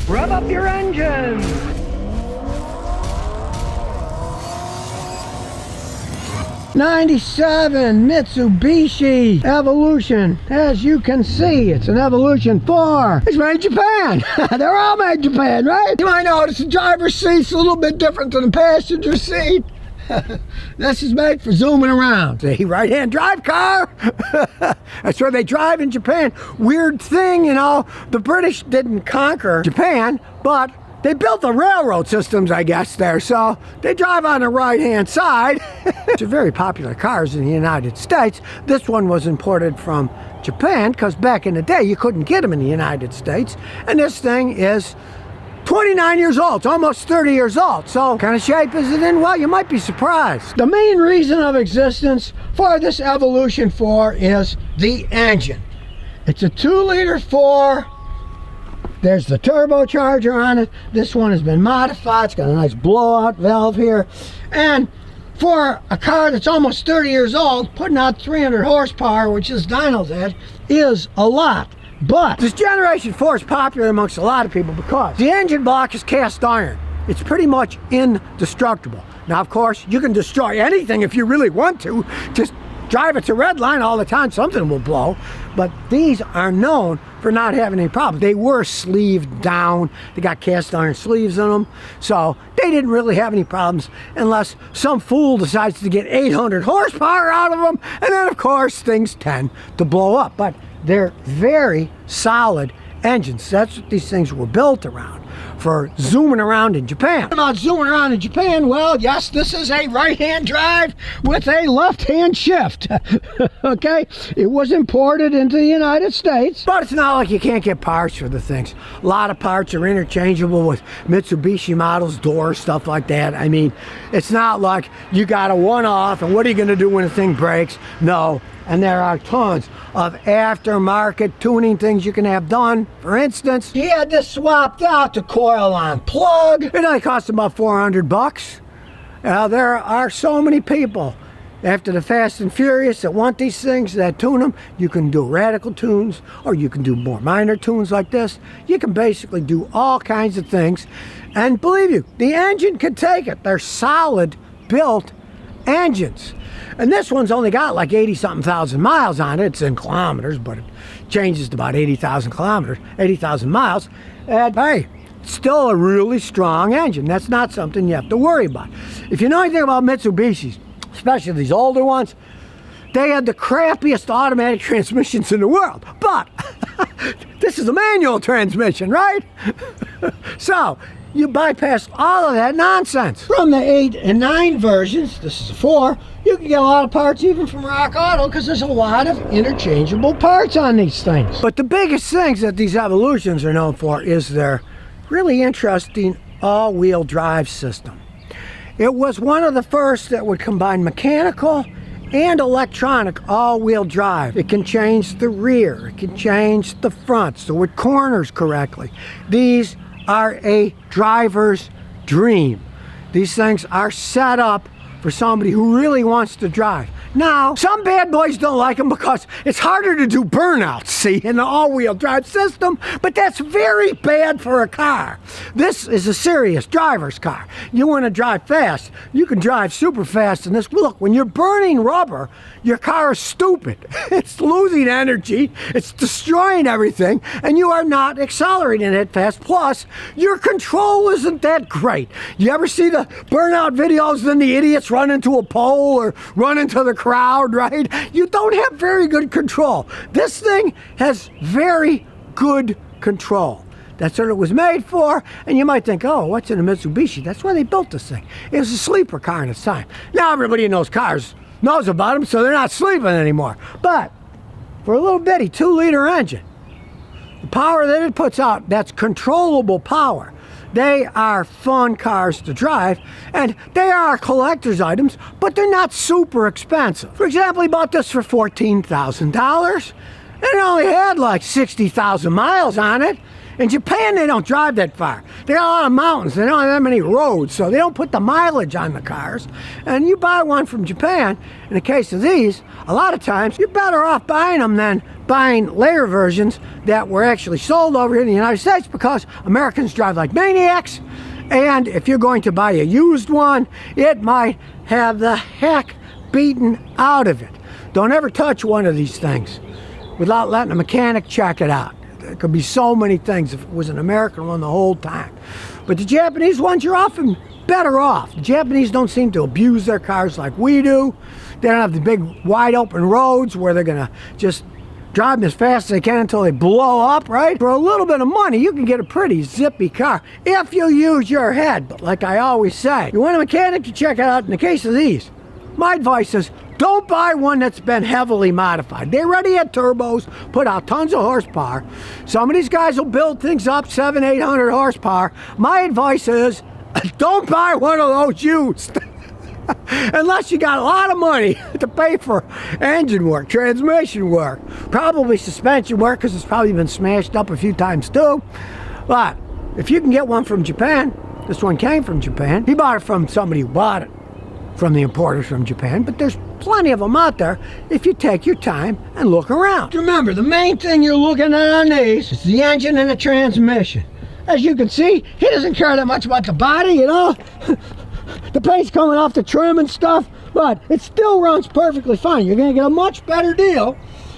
Rev up your engines! '97 Mitsubishi Evolution. As you can see, it's an Evolution 4. It's made in Japan. They're all made in Japan, right? You might notice the driver's seat's a little bit different than the passenger seat. This is made for zooming around. See, right-hand drive car. That's where they drive in Japan. Weird thing, you know, the British didn't conquer Japan, but they built the railroad systems, I guess, there, so they drive on the right-hand side. They're very popular cars in the United States. This one was imported from Japan, because back in the day, you couldn't get them in the United States. And this thing is 29 years old. It's almost 30 years old. So what kind of shape is it in? Well, you might be surprised. The main reason of existence for this Evolution 4 is the engine. It's a 2-liter 4. There's the turbocharger on it. This one has been modified. It's got a nice blowout valve here. And for a car that's almost 30 years old, putting out 300 horsepower, which this dyno's at, is a lot. But this Generation 4 is popular amongst a lot of people because the engine block is cast iron. It's pretty much indestructible. Now, of course, you can destroy anything if you really want to. Just drive it to red line all the time, something will blow. But these are known for not having any problems. They were sleeved down. They got cast iron sleeves in them. So they didn't really have any problems unless some fool decides to get 800 horsepower out of them. And then, of course, things tend to blow up. But they're very solid engines. That's what these things were built around, for zooming around in Japan. About zooming around in Japan, well, yes, this is a right-hand drive with a left-hand shift. Okay? It was imported into the United States, but it's not like you can't get parts for the things. A lot of parts are interchangeable with Mitsubishi models, doors, stuff like that. I mean, it's not like you got a one-off and what are you going to do when the thing breaks? No. And there are tons of aftermarket tuning things you can have done. For instance, he had this swapped out, the coil on plug. It only cost about 400 bucks. There are so many people after the Fast and Furious that want these things, that tune them. You can do radical tunes, or you can do more minor tunes like this. You can basically do all kinds of things. And believe you, the engine can take it. They're solid built engines. And this one's only got like 80-something thousand miles on it. It's in kilometers, but it changes to about 80,000 kilometers, 80,000 miles. And hey, it's still a really strong engine. That's not something you have to worry about. If you know anything about Mitsubishis, especially these older ones, they had the crappiest automatic transmissions in the world. But this is a manual transmission, right? So you bypass all of that nonsense. From the 8 and 9 versions, this is a 4, you can get a lot of parts even from Rock Auto because there's a lot of interchangeable parts on these things. But the biggest things that these Evolutions are known for is their really interesting all-wheel drive system. It was one of the first that would combine mechanical and electronic all-wheel drive. It can change the rear, it can change the front so it corners correctly. These are a driver's dream. These things are set up for somebody who really wants to drive. Now, some bad boys don't like them because it's harder to do burnouts, see, in the all-wheel drive system, but that's very bad for a car. This is a serious driver's car. You want to drive fast, you can drive super fast in this. Look, when you're burning rubber, your car is stupid. It's losing energy, it's destroying everything, and you are not accelerating it fast. Plus, your control isn't that great. You ever see the burnout videos, then the idiots run into a pole or run into the crowd, right? You don't have very good control. This thing has very good control. That's what it was made for. And you might think, oh, what's in a Mitsubishi? That's why they built this thing. It was a sleeper car in its time. Now everybody who knows cars knows about them, so they're not sleeping anymore. But for a little bitty 2-liter engine, the power that it puts out, that's controllable power. They are fun cars to drive, and they are collector's items, but they're not super expensive. For example, he bought this for $14,000, and it only had like 60,000 miles on it. In Japan, they don't drive that far. They got a lot of mountains. They don't have that many roads, so they don't put the mileage on the cars. And you buy one from Japan, in the case of these, a lot of times, you're better off buying them than buying later versions that were actually sold over here in the United States, because Americans drive like maniacs. And if you're going to buy a used one, it might have the heck beaten out of it. Don't ever touch one of these things without letting a mechanic check it out. There could be so many things if it was an American one the whole time. But the Japanese ones, you're often better off. The Japanese don't seem to abuse their cars like we do. They don't have the big wide open roads where they're gonna just drive them as fast as they can until they blow up, right? For a little bit of money, you can get a pretty zippy car if you use your head. But like I always say, you want a mechanic to check it out. In the case of these, my advice is don't buy one that's been heavily modified. They already had turbos, put out tons of horsepower. Some of these guys will build things up 700, 800 horsepower. My advice is don't buy one of those used. Unless you got a lot of money to pay for engine work, transmission work, probably suspension work, because it's probably been smashed up a few times too. But if you can get one from Japan, this one came from Japan. He bought it from somebody who bought it from the importers from Japan, but there's plenty of them out there if you take your time and look around. Remember, the main thing you're looking at on these is the engine and the transmission. As you can see, he doesn't care that much about the body, you know. The paint's coming off the trim and stuff, but it still runs perfectly fine. You're going to get a much better deal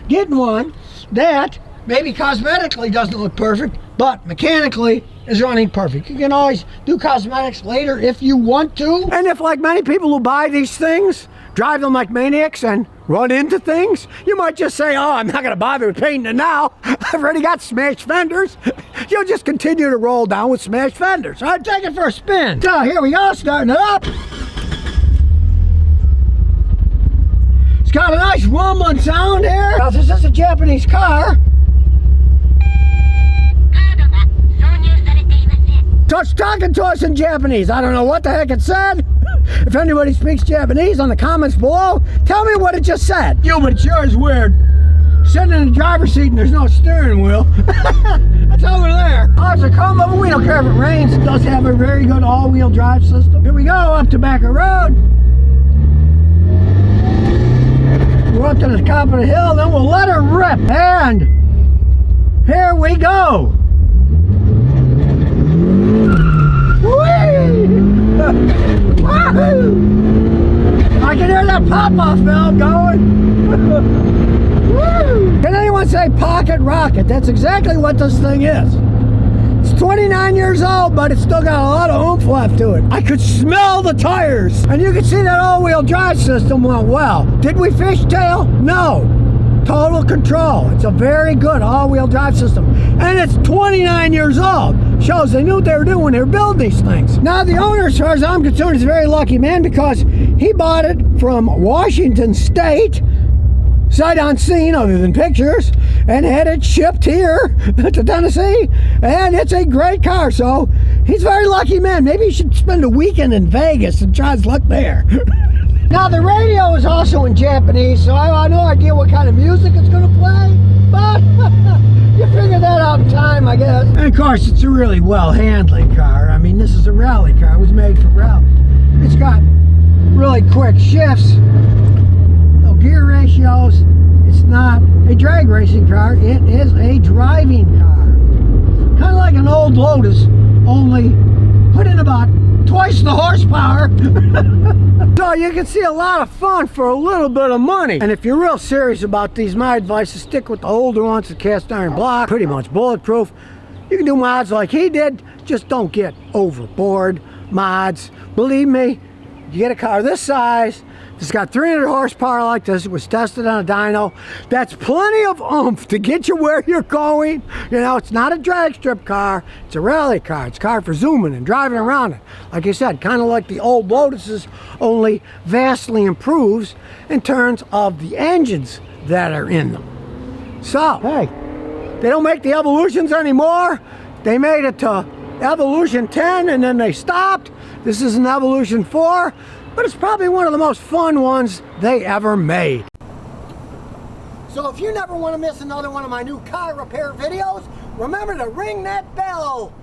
getting one that maybe cosmetically doesn't look perfect, but mechanically is running perfect. You can always do cosmetics later if you want to. And if, like many people who buy these things, drive them like maniacs and run into things, you might just say, oh, I'm not going to bother with painting it now. I've already got smashed fenders. You'll just continue to roll down with smashed fenders. All right, take it for a spin. So here we go, starting it up. It's got a nice rumbling sound here. Now, this is a Japanese car. So it's talking to us in Japanese. I don't know what the heck it said. If anybody speaks Japanese, on the comments below, tell me what it just said. Yo, but it sure is weird. Sitting in the driver's seat and there's no steering wheel. That's over there. Oh, it's a combo, but we don't care if it rains. It does have a very good all-wheel drive system. Here we go, up Tobacco Road. We're up to the top of the hill, then we'll let her rip. And here we go. I can hear that pop-off valve going. Can anyone say pocket rocket? That's exactly what this thing is. It's 29 years old, but it's still got a lot of oomph left to it. I could smell the tires. And you can see that all-wheel drive system went well. Did we fishtail? No. Total control. It's a very good all-wheel drive system. And it's 29 years old. Shows they knew what they were doing when they were building these things. Now the owner, as far as I'm concerned, is a very lucky man, because he bought it from Washington State, sight unseen other than pictures, and had it shipped here to Tennessee. And it's a great car, so he's a very lucky man. Maybe he should spend a weekend in Vegas and try his luck there. Now the radio is also in Japanese, so I have no idea what kind of music it's going to play, but you figure that out in time, I guess. And of course, it's a really well-handling car. I mean, this is a rally car. It was made for rally. It's got really quick shifts, no gear ratios. It's not a drag racing car. It is a driving car. Kind of like an old Lotus, only put in about twice the horsepower. So you can see a lot of fun for a little bit of money. And if you're real serious about these, my advice is stick with the older ones, the cast iron block, pretty much bulletproof. You can do mods like he did, just don't get overboard mods. Believe me, you get a car this size, it's got 300 horsepower like this. It was tested on a dyno. That's plenty of oomph to get you where you're going. You know, it's not a drag strip car. It's a rally car. It's a car for zooming and driving around it. Like I said, kind of like the old Lotuses, only vastly improves in terms of the engines that are in them. So, hey, they don't make the Evolutions anymore. They made it to Evolution 10 and then they stopped. This is an Evolution 4. But it's probably one of the most fun ones they ever made. So if you never want to miss another one of my new car repair videos, remember to ring that bell.